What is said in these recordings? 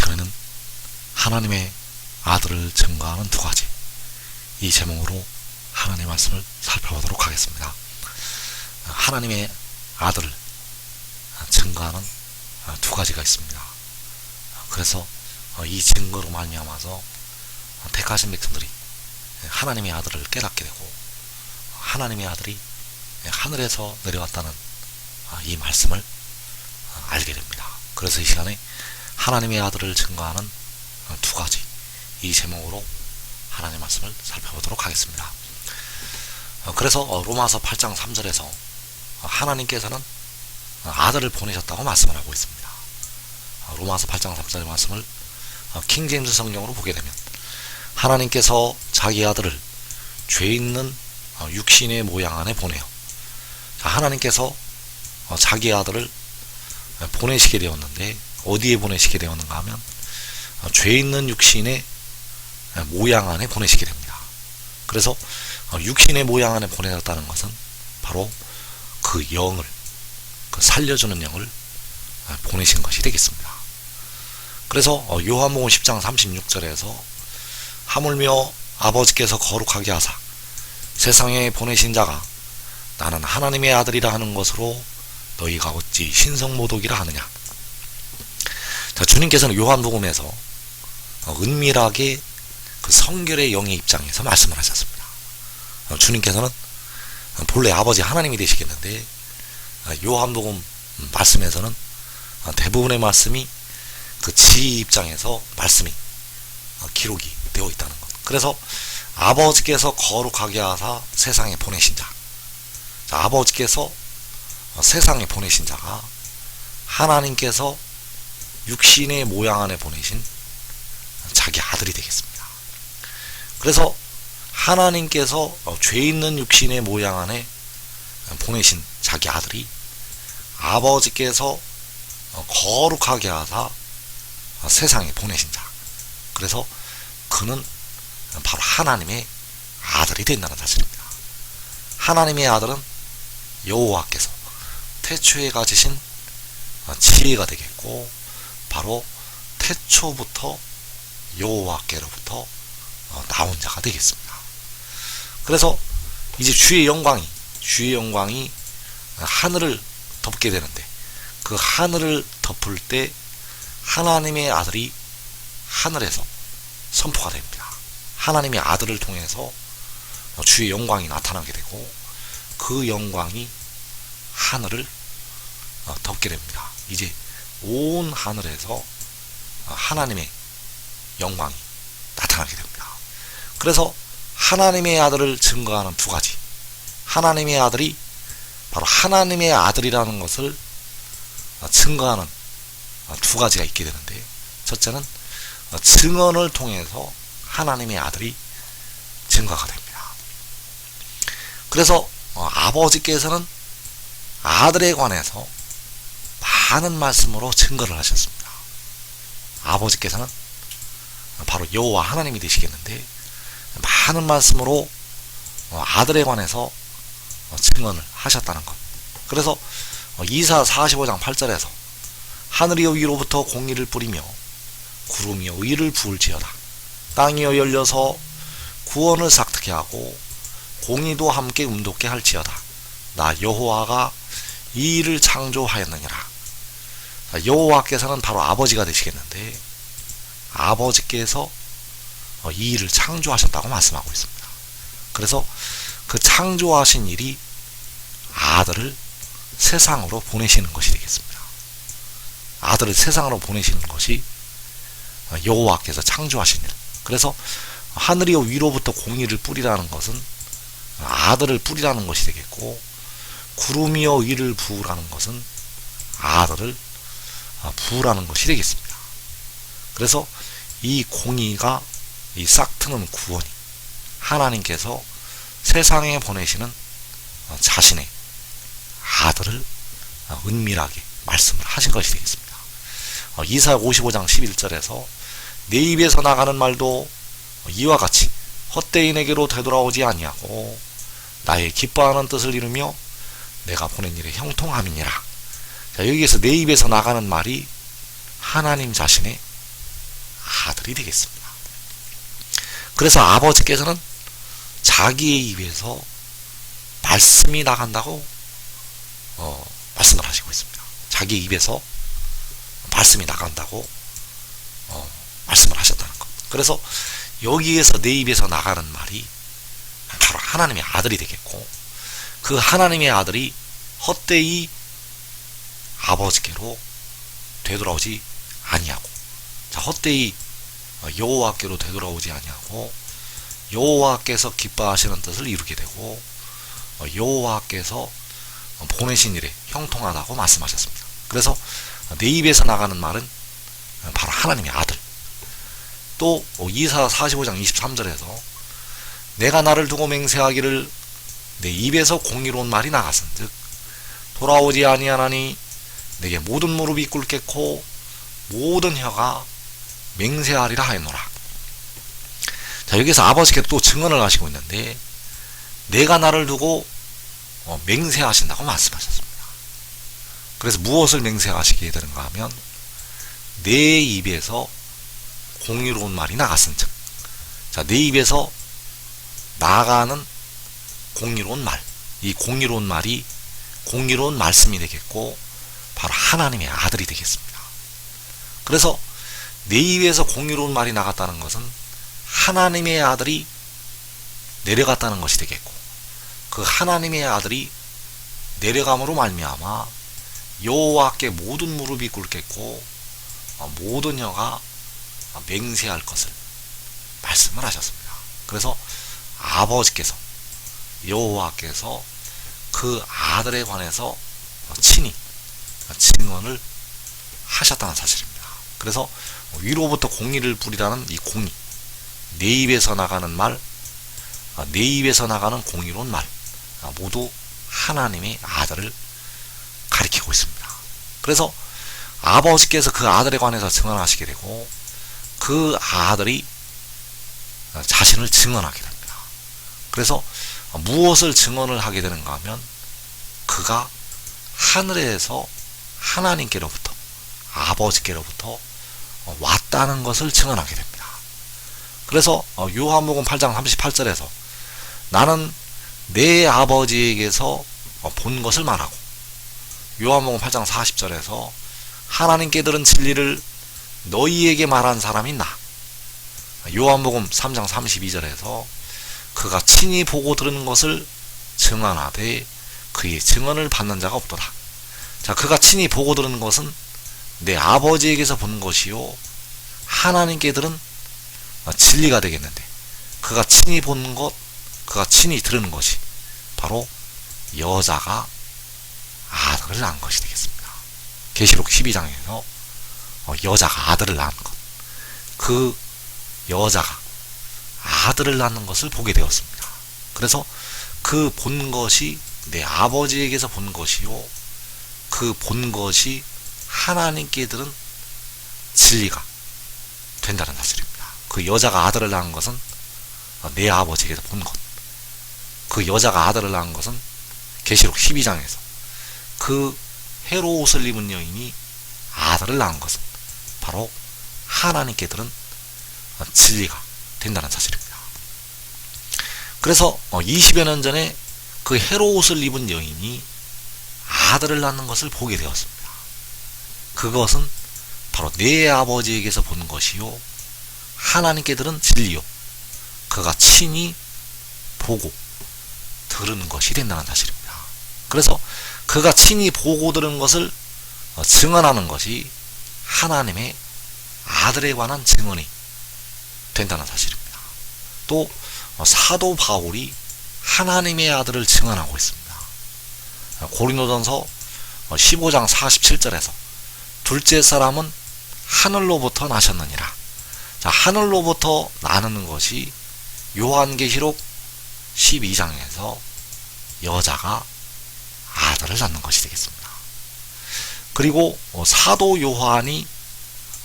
시간에는 하나님의 아들을 증거하는 두 가지, 이 제목으로 하나님의 말씀을 살펴보도록 하겠습니다. 하나님의 아들을 증거하는 두 가지가 있습니다. 그래서 이 증거로 말미암아서 택하신 백성들이 하나님의 아들을 깨닫게 되고, 하나님의 아들이 하늘에서 내려왔다는 이 말씀을 알게 됩니다. 그래서 이 시간에 하나님의 아들을 증거하는 두 가지, 이 제목으로 하나님의 말씀을 살펴보도록 하겠습니다. 그래서 로마서 8장 3절에서 하나님께서는 아들을 보내셨다고 말씀을 하고 있습니다. 로마서 8장 3절의 말씀을 킹제임스 성경으로 보게 되면, 하나님께서 자기 아들을 죄 있는 육신의 모양 안에 보내요. 하나님께서 자기 아들을 보내시게 되었는데, 어디에 보내시게 되었는가 하면 죄 있는 육신의 모양 안에 보내시게 됩니다. 그래서 육신의 모양 안에 보내셨다는 것은 바로 그 영을, 그 살려주는 영을 보내신 것이 되겠습니다. 그래서 요한복음 10장 36절에서 하물며 아버지께서 거룩하게 하사 세상에 보내신 자가 나는 하나님의 아들이라 하는 것으로 너희가 어찌 신성모독이라 하느냐. 자, 주님께서는 요한복음에서 은밀하게 그 성결의 영의 입장에서 말씀을 하셨습니다. 주님께서는 본래 아버지 하나님이 되시겠는데, 요한복음 말씀에서는 대부분의 말씀이 그 지희 입장에서 말씀이 기록이 되어 있다는 것. 그래서 아버지께서 거룩하게 하사 세상에 보내신 자, 아버지께서 세상에 보내신 자가 하나님께서 육신의 모양 안에 보내신 자기 아들이 되겠습니다. 그래서 하나님께서 죄 있는 육신의 모양 안에 보내신 자기 아들이 아버지께서 거룩하게 하사 세상에 보내신 자, 그래서 그는 바로 하나님의 아들이 된다는 사실입니다. 하나님의 아들은 여호와께서 태초에 가지신 지혜가 되겠고, 바로 태초부터 여호와께로부터 나온 자가 되겠습니다. 그래서 이제 주의 영광이 하늘을 덮게 되는데, 그 하늘을 덮을 때 하나님의 아들이 하늘에서 선포가 됩니다. 하나님의 아들을 통해서 주의 영광이 나타나게 되고, 그 영광이 하늘을 덮게 됩니다. 이제 온 하늘에서 하나님의 영광이 나타나게 됩니다. 그래서 하나님의 아들을 증거하는 두 가지, 하나님의 아들이 바로 하나님의 아들이라는 것을 증거하는 두 가지가 있게 되는데, 첫째는 증언을 통해서 하나님의 아들이 증거가 됩니다. 그래서 아버지께서는 아들에 관해서 많은 말씀으로 증거를 하셨습니다. 아버지께서는 바로 여호와 하나님이 되시겠는데, 많은 말씀으로 아들에 관해서 증언을 하셨다는 것. 그래서 이사 45장 8절에서 하늘이여 위로부터 공의를 뿌리며 구름이여 의를 부을지어다. 땅이여 열려서 구원을 싹트게 하고 공의도 함께 움돋게 할지어다. 나 여호와가 이 일을 창조하였느니라. 여호와께서는 바로 아버지가 되시겠는데, 아버지께서 이 일을 창조하셨다고 말씀하고 있습니다. 그래서 그 창조하신 일이 아들을 세상으로 보내시는 것이 되겠습니다. 아들을 세상으로 보내시는 것이 여호와께서 창조하신 일. 그래서 하늘이여 위로부터 공의를 뿌리라는 것은 아들을 뿌리라는 것이 되겠고, 구름이여 의를 부으라는 것은 아들을 부으라는 것이 되겠습니다. 그래서 이 공의가, 이 싹트는 구원이 하나님께서 세상에 보내시는 자신의 아들을 은밀하게 말씀을 하신 것이 되겠습니다. 이사야 55장 11절에서 내 입에서 나가는 말도 이와 같이 헛되인에게로 되돌아오지 아니하고 나의 기뻐하는 뜻을 이루며 내가 보낸 일에 형통함이니라. 자, 여기에서 내 입에서 나가는 말이 하나님 자신의 아들이 되겠습니다. 그래서 아버지께서는 자기의 입에서 말씀이 나간다고 말씀을 하시고 있습니다. 자기 입에서 말씀이 나간다고 말씀을 하셨다는 것. 그래서 여기에서 내 입에서 나가는 말이 바로 하나님의 아들이 되겠고, 그 하나님의 아들이 헛되이 아버지께로 되돌아오지 아니하고, 자, 헛되이 여호와께로 되돌아오지 아니하고 여호와께서 기뻐하시는 뜻을 이루게 되고 여호와께서 보내신 일에 형통하다고 말씀하셨습니다. 그래서 내 입에서 나가는 말은 바로 하나님의 아들. 또 이사 45장 23절에서 내가 나를 두고 맹세하기를 내 입에서 공의로운 말이 나갔은즉 돌아오지 아니하나니 내게 모든 무릎이 꿇겠고 모든 혀가 맹세하리라 하였노라. 자, 여기서 아버지께서 또 증언을 하시고 있는데 내가 나를 두고 맹세하신다고 말씀하셨습니다. 그래서 무엇을 맹세하시게 되는가 하면 내 입에서 공의로운 말이 나갔은즉, 자, 내 입에서 나가는 공의로운 말, 이 공의로운 말이 공의로운 말씀이 되겠고 바로 하나님의 아들이 되겠습니다. 그래서 내 입에서 공의로운 말이 나갔다는 것은 하나님의 아들이 내려갔다는 것이 되겠고, 그 하나님의 아들이 내려감으로 말미암아 여호와께 모든 무릎이 꿇겠고 모든 혀가 맹세할 것을 말씀을 하셨습니다. 그래서 아버지께서, 여호와께서 그 아들에 관해서 친히 증언을 하셨다는 사실입니다. 그래서 위로부터 공의를 부리라는 이 공의, 내 입에서 나가는 말, 내 입에서 나가는 공의로운 말, 모두 하나님의 아들을 가리키고 있습니다. 그래서 아버지께서 그 아들에 관해서 증언하시게 되고 그 아들이 자신을 증언하게 됩니다. 그래서 무엇을 증언을 하게 되는가 하면 그가 하늘에서 하나님께로부터, 아버지께로부터 왔다는 것을 증언하게 됩니다. 그래서 요한복음 8장 38절에서 나는 내 아버지에게서 본 것을 말하고, 요한복음 8장 40절에서 하나님께 들은 진리를 너희에게 말한 사람이 나, 요한복음 3장 32절에서 그가 친히 보고 들은 것을 증언하되 그의 증언을 받는 자가 없도다. 자, 그가 친히 보고 들은 것은 내 아버지에게서 본 것이요 하나님께 들은 진리가 되겠는데, 그가 친히 본 것, 그가 친히 들은 것이 바로 여자가 아들을 낳은 것이 되겠습니다. 계시록 12장에서 여자가 아들을 낳은 것, 그 여자가 아들을 낳는 것을 보게 되었습니다. 그래서 그 본 것이 내 아버지에게서 본 것이요 그 본 것이 하나님께 들은 진리가 된다는 사실입니다. 그 여자가 아들을 낳은 것은 내 아버지에게서 본 것, 그 여자가 아들을 낳은 것은 계시록 12장에서 그 헤롯옷을 입은 여인이 아들을 낳은 것은 바로 하나님께 들은 진리가 된다는 사실입니다. 그래서 20여 년 전에 그 헤롯옷을 입은 여인이 아들을 낳는 것을 보게 되었습니다. 그것은 바로 내 아버지에게서 본 것이요 하나님께 들은 진리요 그가 친히 보고 들은 것이 된다는 사실입니다. 그래서 그가 친히 보고 들은 것을 증언하는 것이 하나님의 아들에 관한 증언이 된다는 사실입니다. 또 사도 바울이 하나님의 아들을 증언하고 있습니다. 고린도전서 15장 47절에서 둘째 사람은 하늘로부터 나셨느니라. 자, 하늘로부터 나는 것이 요한계시록 12장에서 여자가 아들을 낳는 것이 되겠습니다. 그리고 사도 요한이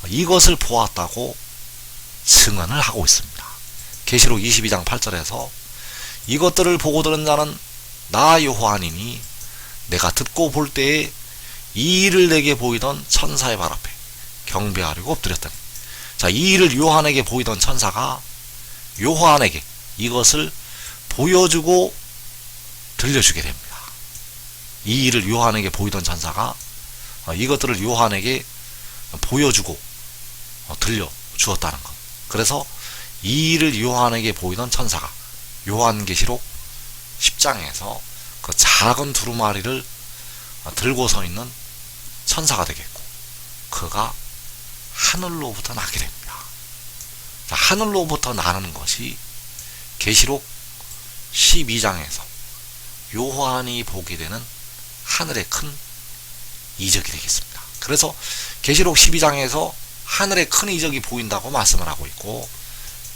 이것을 보았다고 증언을 하고 있습니다. 계시록 22장 8절에서 이것들을 보고 들은 자는 나 요한이니 내가 듣고 볼 때에 이 일을 내게 보이던 천사의 발 앞에 경배하려고 엎드렸더니 자, 이 일을 요한에게 보이던 천사가 요한에게 이것을 보여주고 들려주게 됩니다. 이 일을 요한에게 보이던 천사가 이것들을 요한에게 보여주고 들려주었다는 것. 그래서 이 일을 요한에게 보이던 천사가 요한계시록 10장에서 그 작은 두루마리를 들고 서 있는 천사가 되겠고, 그가 하늘로부터 나게 됩니다. 자, 하늘로부터 나는 것이 계시록 12장에서 요한이 보게 되는 하늘의 큰 이적이 되겠습니다. 그래서 계시록 12장에서 하늘의 큰 이적이 보인다고 말씀을 하고 있고,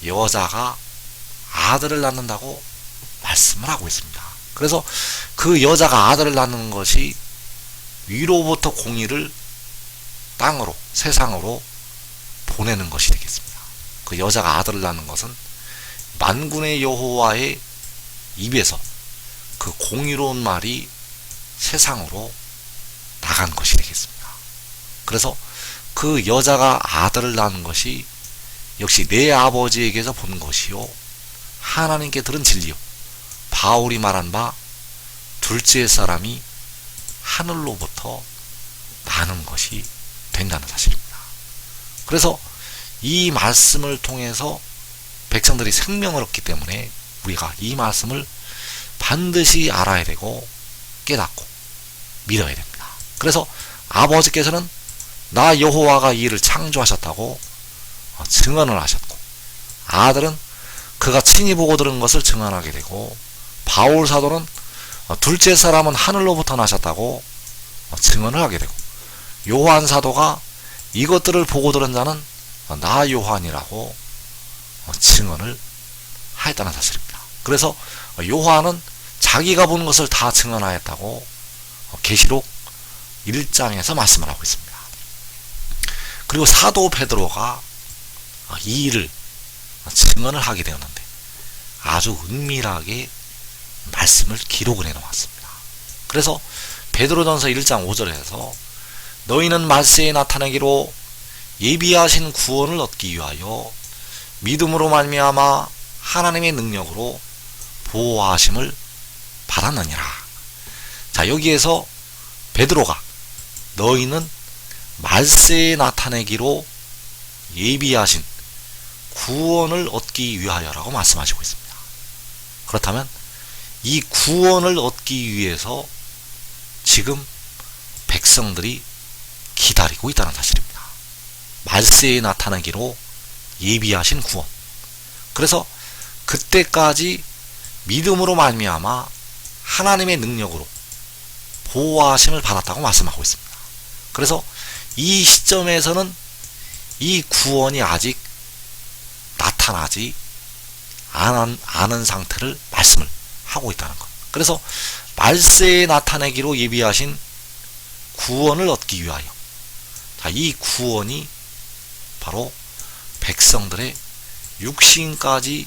여자가 아들을 낳는다고 말씀을 하고 있습니다. 그래서 그 여자가 아들을 낳는 것이 위로부터 공의를 땅으로, 세상으로 보내는 것이 되겠습니다. 그 여자가 아들을 낳는 것은 만군의 여호와의 입에서 그 공의로운 말이 세상으로 나간 것이 되겠습니다. 그래서 그 여자가 아들을 낳는 것이 역시 내 아버지에게서 본 것이요 하나님께 들은 진리요 바울이 말한 바 둘째 사람이 하늘로부터 나는 것이 된다는 사실입니다. 그래서 이 말씀을 통해서 백성들이 생명을 얻기 때문에 우리가 이 말씀을 반드시 알아야 되고 깨닫고 믿어야 됩니다. 그래서 아버지께서는 나 여호와가 이 일을 창조하셨다고 증언을 하셨고, 아들은 그가 친히 보고 들은 것을 증언하게 되고, 바울 사도는 둘째 사람은 하늘로부터 나셨다고 증언을 하게 되고, 요한 사도가 이것들을 보고 들은 자는 나 요한이라고 증언을 하였다는 사실입니다. 그래서 요한은 자기가 본 것을 다 증언하였다고 계시록 1장에서 말씀을 하고 있습니다. 그리고 사도 베드로가 이 일을 증언을 하게 되었는데 아주 은밀하게 말씀을 기록을 해놓았습니다. 그래서 베드로전서 1장 5절에서 너희는 말세에 나타내기로 예비하신 구원을 얻기 위하여 믿음으로 말미암아 하나님의 능력으로 보호하심을 받았느니라. 자, 여기에서 베드로가 너희는 말세에 나타내기로 예비하신 구원을 얻기 위하여라고 말씀하시고 있습니다. 그렇다면 이 구원을 얻기 위해서 지금 백성들이 기다리고 있다는 사실입니다. 말세에 나타나기로 예비하신 구원. 그래서 그때까지 믿음으로 말미암아 하나님의 능력으로 보호하심을 받았다고 말씀하고 있습니다. 그래서 이 시점에서는 이 구원이 아직 나타나지 않은 상태를 말씀을 하고 있다는 것. 그래서 말세에 나타내기로 예비하신 구원을 얻기 위하여, 이 구원이 바로 백성들의 육신까지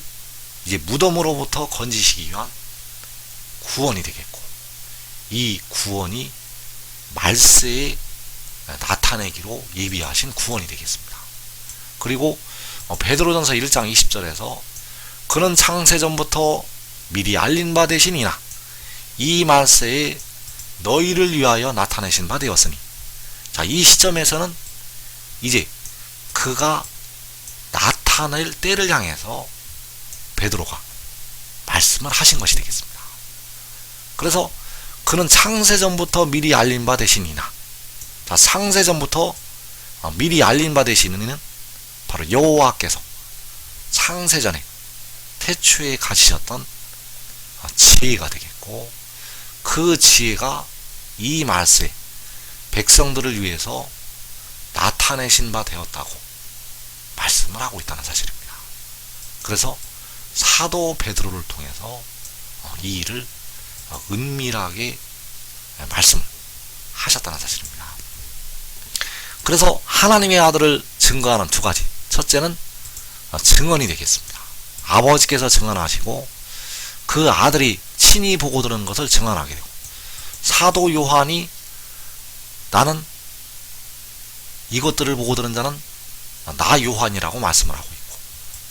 이제 무덤으로부터 건지시기 위한 구원이 되겠고, 이 구원이 말세에 나타내기로 예비하신 구원이 되겠습니다. 그리고 베드로전서 1장 20절에서 그는 창세전부터 미리 알린 바 되시니나 이 말세에 너희를 위하여 나타내신 바 되었으니, 자, 이 시점에서는 이제 그가 나타낼 때를 향해서 베드로가 말씀을 하신 것이 되겠습니다. 그래서 그는 창세전부터 미리 알린 바 되시니나, 자, 창세전부터 미리 알린 바 되시는 바로 여호와께서 창세전에 태초에 가지셨던 지혜가 되겠고, 그 지혜가 이 말세 백성들을 위해서 나타내신 바 되었다고 말씀을 하고 있다는 사실입니다. 그래서 사도 베드로를 통해서 이 일을 은밀하게 말씀을 하셨다는 사실입니다. 그래서 하나님의 아들을 증거하는 두 가지. 첫째는 증언이 되겠습니다. 아버지께서 증언하시고 그 아들이 친히 보고 들은 것을 증언하게 되고, 사도 요한이 나는 이것들을 보고 들은 자는 나 요한이라고 말씀을 하고 있고,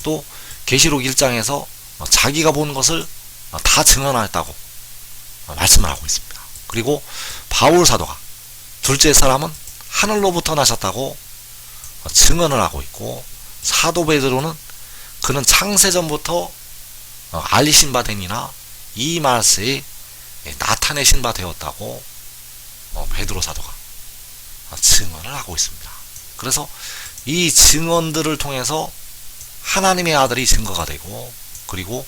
또 계시록 1장에서 자기가 본 것을 다 증언하였다고 말씀을 하고 있습니다. 그리고 바울 사도가 둘째 사람은 하늘로부터 나셨다고 증언을 하고 있고, 사도 베드로는 그는 창세전부터 알리신 바 되니나 이 말세에 나타내신 바 되었다고 베드로 사도가 증언을 하고 있습니다. 그래서 이 증언들을 통해서 하나님의 아들이 증거가 되고, 그리고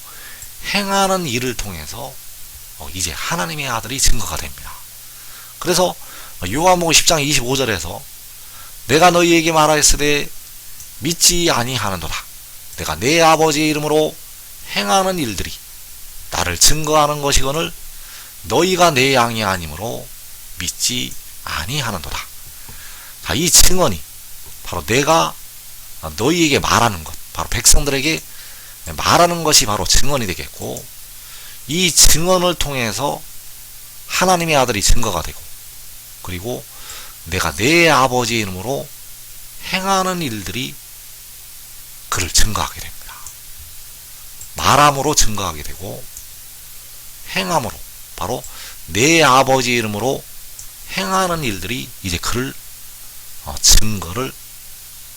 행하는 일을 통해서 이제 하나님의 아들이 증거가 됩니다. 그래서 요한복음 10장 25절에서 내가 너희에게 말하였으되 믿지 아니하는도다. 내가 내 아버지의 이름으로 행하는 일들이 나를 증거하는 것이거늘 너희가 내 양이 아니므로 믿지 아니하는도다. 자, 이 증언이 바로 내가 너희에게 말하는 것, 바로 백성들에게 말하는 것이 바로 증언이 되겠고, 이 증언을 통해서 하나님의 아들이 증거가 되고, 그리고 내가 내 아버지의 이름으로 행하는 일들이 그를 증거하게 됩니다. 말함으로 증거하게 되고, 행함으로, 바로 내 아버지의 이름으로 행하는 일들이 이제 그를 증거를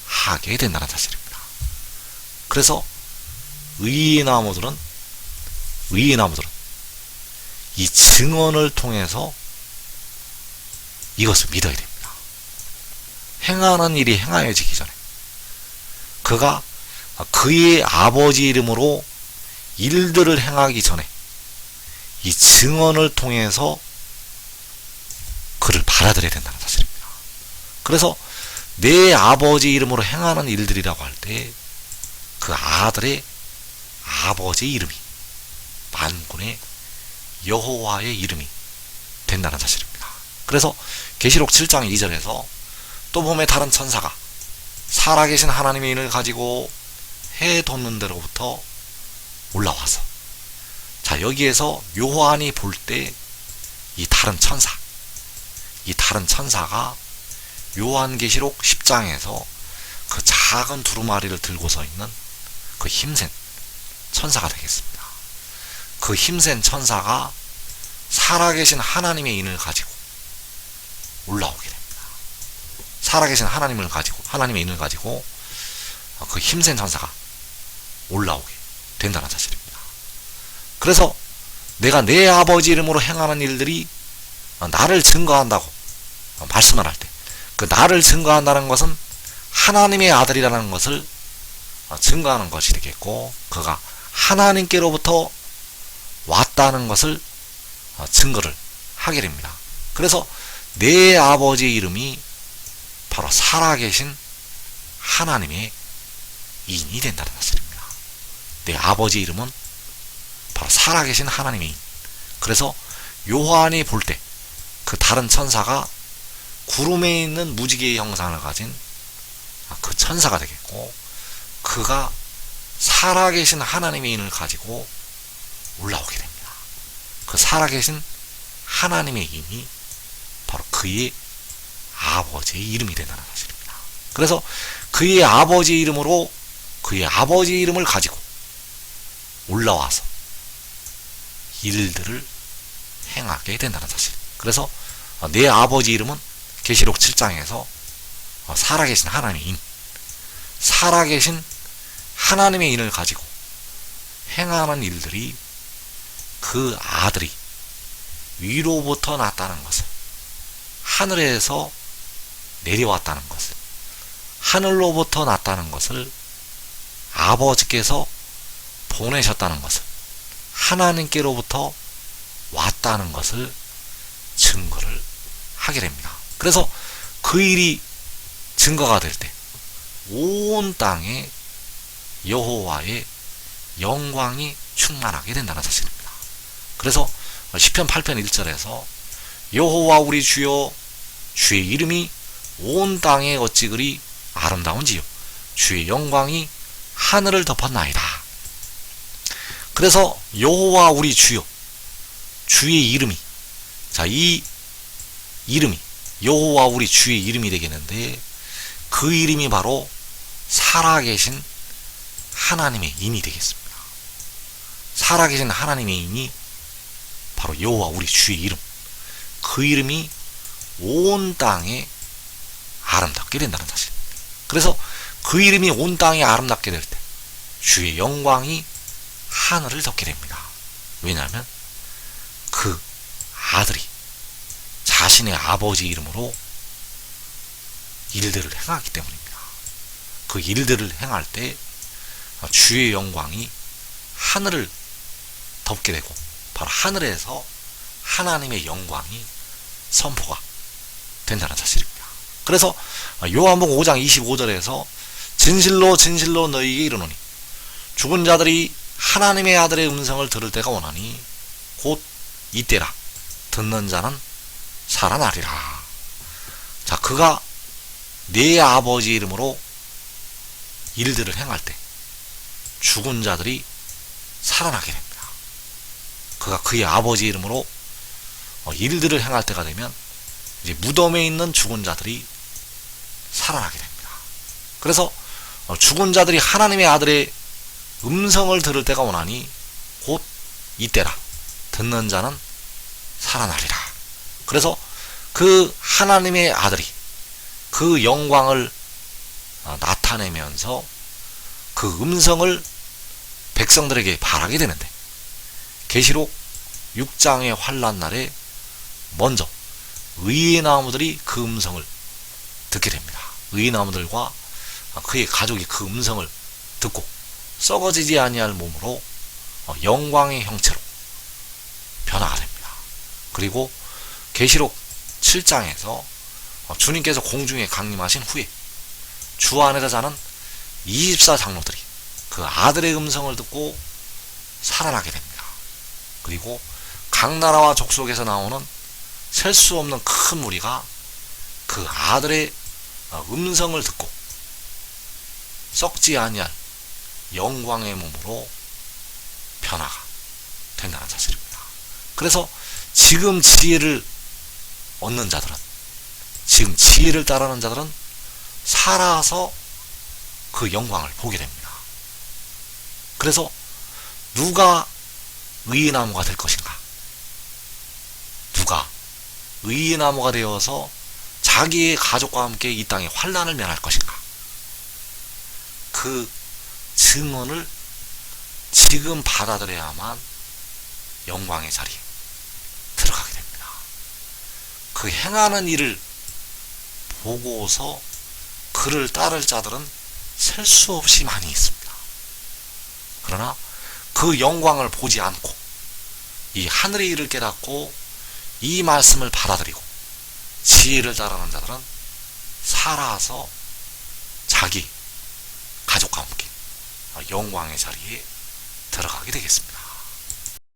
하게 된다는 사실입니다. 그래서 의의 나무들은 이 증언을 통해서 이것을 믿어야 됩니다. 행하는 일이 행하여지기 전에 그가 그의 아버지 이름으로 일들을 행하기 전에 이 증언을 통해서 그를 받아들여야 된다는 사실입니다. 그래서 내 아버지 이름으로 행하는 일들이라고 할 때 그 아들의 아버지의 이름이 만군의 여호와의 이름이 된다는 사실입니다. 그래서 계시록 7장 2절에서 또 봄에 다른 천사가 살아계신 하나님의 인을 가지고 해 돋는 데로부터 올라와서, 자, 여기에서 요한이 볼 때 이 다른 천사가 요한계시록 10장에서 그 작은 두루마리를 들고 서 있는 그 힘센 천사가 되겠습니다. 그 힘센 천사가 살아계신 하나님의 인을 가지고 올라오게 됩니다. 살아계신 하나님의 인을 가지고 그 힘센 천사가 올라오게 된다는 사실입니다. 그래서 내가 내 아버지 이름으로 행하는 일들이 나를 증거한다고 말씀을 할 때, 그 나를 증거한다는 것은 하나님의 아들이라는 것을 증거하는 것이 되겠고, 그가 하나님께로부터 왔다는 것을 증거를 하게 됩니다. 그래서 내 아버지의 이름이 바로 살아계신 하나님의 인이 된다는 사실입니다. 내 아버지 이름은 바로 살아계신 하나님의 인. 그래서 요한이 볼 때 그 다른 천사가 구름에 있는 무지개의 형상을 가진 그 천사가 되겠고, 그가 살아계신 하나님의 인을 가지고 올라오게 됩니다. 그 살아계신 하나님의 인이 바로 그의 아버지의 이름이 된다는 사실입니다. 그래서 그의 아버지의 이름으로 그의 아버지의 이름을 가지고 올라와서 일들을 행하게 된다는 사실. 그래서 내 아버지 이름은 계시록 7장에서 살아계신 하나님의 인, 살아계신 하나님의 인을 가지고 행하는 일들이 그 아들이 위로부터 났다는 것을, 하늘에서 내려왔다는 것을, 하늘로부터 났다는 것을, 아버지께서 보내셨다는 것을, 하나님께로부터 왔다는 것을 증거를 하게 됩니다. 그래서 그 일이 증거가 될 때 온 땅에 여호와의 영광이 충만하게 된다는 사실입니다. 그래서 시편 8편 1절에서 여호와 우리 주여, 주의 이름이 온 땅에 어찌 그리 아름다운지요, 주의 영광이 하늘을 덮었나이다. 그래서 여호와 우리 주여, 주의 이름이, 자, 이 이름이 여호와 우리 주의 이름이 되겠는데, 그 이름이 바로 살아계신 하나님의 인이 되겠습니다. 살아계신 하나님의 인이 바로 여호와 우리 주의 이름, 그 이름이 온 땅에 아름답게 된다는 사실. 그래서 그 이름이 온 땅에 아름답게 될 때 주의 영광이 하늘을 덮게 됩니다. 왜냐하면 그 아들이 자신의 아버지 이름으로 일들을 행하기 때문입니다. 그 일들을 행할 때 주의 영광이 하늘을 덮게 되고 바로 하늘에서 하나님의 영광이 선포가 된다는 사실입니다. 그래서 요한복음 5장 25절에서 진실로 진실로 너희에게 이르노니 죽은 자들이 하나님의 아들의 음성을 들을 때가 오나니 곧 이때라. 듣는 자는 살아나리라. 자, 그가 내 아버지 이름으로 일들을 행할 때 죽은 자들이 살아나게 됩니다. 그가 그의 아버지 이름으로 일들을 행할 때가 되면 이제 무덤에 있는 죽은 자들이 살아나게 됩니다. 그래서 죽은 자들이 하나님의 아들의 음성을 들을 때가 오나니 곧 이때라. 듣는 자는 살아나리라. 그래서 그 하나님의 아들이 그 영광을 나타내면서 그 음성을 백성들에게 바라게 되는데, 계시록 6장의 환난 날에 먼저 의의 나무들이 그 음성을 듣게 됩니다. 의의 나무들과 그의 가족이 그 음성을 듣고 썩어지지 아니할 몸으로 영광의 형체로 변화가 됩니다. 그리고 계시록 7장에서 주님께서 공중에 강림하신 후에 주 안에서 자는 24장로들이 그 아들의 음성을 듣고 살아나게 됩니다. 그리고 각 나라와 족속에서 나오는 셀 수 없는 큰 무리가 그 아들의 음성을 듣고 썩지 아니할 영광의 몸으로 변화가 된다는 사실입니다. 그래서 지금 지혜를 얻는 자들은, 지금 지혜를 따르는 자들은 살아서 그 영광을 보게 됩니다. 그래서 누가 의의 나무가 될 것인가? 누가 의의 나무가 되어서 자기의 가족과 함께 이 땅의 환난을 면할 것인가? 그 증언을 지금 받아들여야만 영광의 자리에 들어가게 됩니다. 그 행하는 일을 보고서 그를 따를 자들은 셀 수 없이 많이 있습니다. 그러나 그 영광을 보지 않고 이 하늘의 일을 깨닫고 이 말씀을 받아들이고 지혜를 따르는 자들은 살아서 자기 가족과 함께 영광의 자리에 들어가게 되겠습니다.